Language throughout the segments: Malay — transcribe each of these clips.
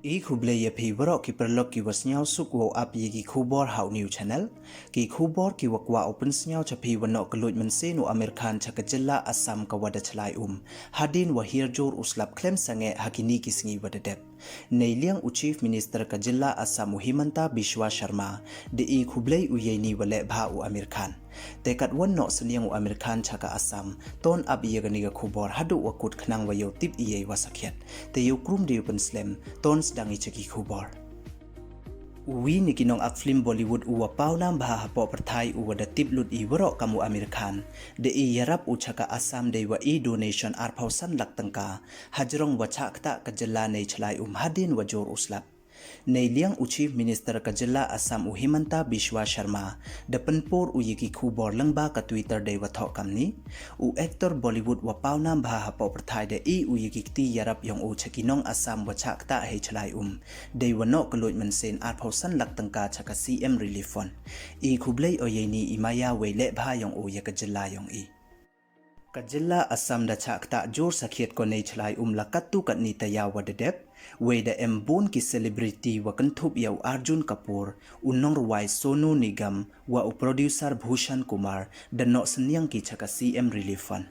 Kuble ye pi borok ki perlok ki wasnyau suk wo ap ye ki khubor hau new channel ki khubor ki wakwa open snyau chapi wanok keluj mense nu Amir Khan chaka Jylla Assam ka wada chlai hadin wa hir jor uslap klem sange hakini ki singi wada dep nei liang Chief Minister ka Jylla Assam Himanta Biswa Sharma de khublei u ye ni wale bha u Amir Khan tekat wan no seniang u Amir Khan chaka Assam ton ab ye gani ga khubor hadu wakut khnang wa yo tip ye wasakhet te yo krum de open slam ton dangi chaki khubor uwi ni kinong ak film Bollywood uwa paunam bha hapo perthai uwa da tiplut I waro kamu Amir Khan de Yarap u chaka Assam de wa donation arphausan laktangka hajrong wa chakta ka Jylla nei chlai hadin wa jor uslap nei liang Chief Minister ka Jylla Assam Himanta Biswa Sharma da penpor u yiki khubor langba ka Twitter de wa thok kamni u actor Bollywood wa paunam bha hapo perthai de u yiki ti Yarap yong u chakinong Assam wa chakta he chlai de wa no kluj mensen arphausan laktangka chaka CM relief fund khublei oyeni imaya wele bha yong u yaka Jylla yong ka Jylla Assam da chakta jor sakhiet ko nei chlai lakatu kat ni taya wa de dep we da embon ki celebrity wa kanthup yaw Arjun Kapoor unong ruwai Sonu Nigam wa u producer Bhushan Kumar da no seniang ki chaka CM relief fund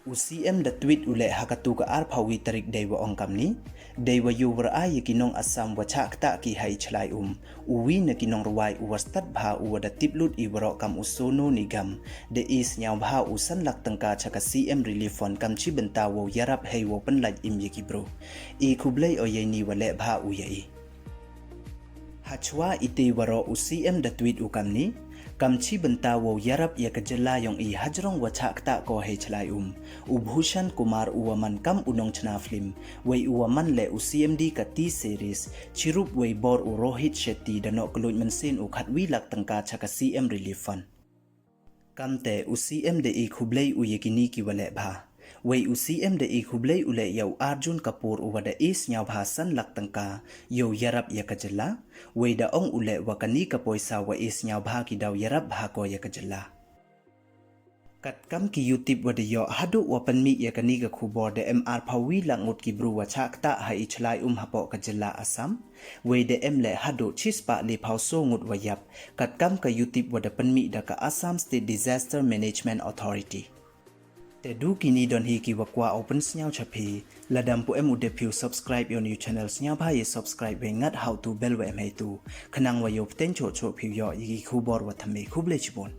CM da tweet ule hakatu ka arphawi tarik dei wa ongkamni dei wa yuwar a yikinong Assam wa chakta ki hai chlai uwi na kinong ruwai uwastat bha uwa da tiplut iwaro kam Sonu Nigam de is nyaw bha usan laktangka chaka CM relief fund kam chi benta wo Yarap hei wo penlaj yiki bro khublei oyeni wale bha uyai hachwa ite waro CM da tweet ukamni kamchi benta wo Yarap ya ka Jylla yong hajrong wa chakta ko he chlai Bhushan Kumar uwaman kam unong chna film wei uwaman le CMD ka T series chirup wei bor Rohit Shetty da no kluj mensin khatwi laktangka chaka CM relief fund kamte CM de khublei yekini ki wale bha wei CM de khublei ule yaw Arjun Kapoor uwa da is nyaw bhasan laktangka yo Yarap ya ka Jylla wei da ong ule wakani ka poisa wa is nyaw bha ki daw Yarap bha ko ya ka Jylla kat kam ki YouTube wa de yo hadu wa panmi ya kani ka khubor de MR phawi langut ki bru wa chakta ha chlai hapo ka Jylla Assam wei de le hadu chispa le phauso ngut wa yap kat kam ka YouTube wa de panmi da ka Assam State Disaster Management Authority te du kini don hi ki wakwa open snyau chapi ladam pu emu de piu subscribe your new channel snyau bha ye subscribe we ngat how to bell we mai tu khanang wa yo ten cho piu yo yi khubor wa thame khuble chibon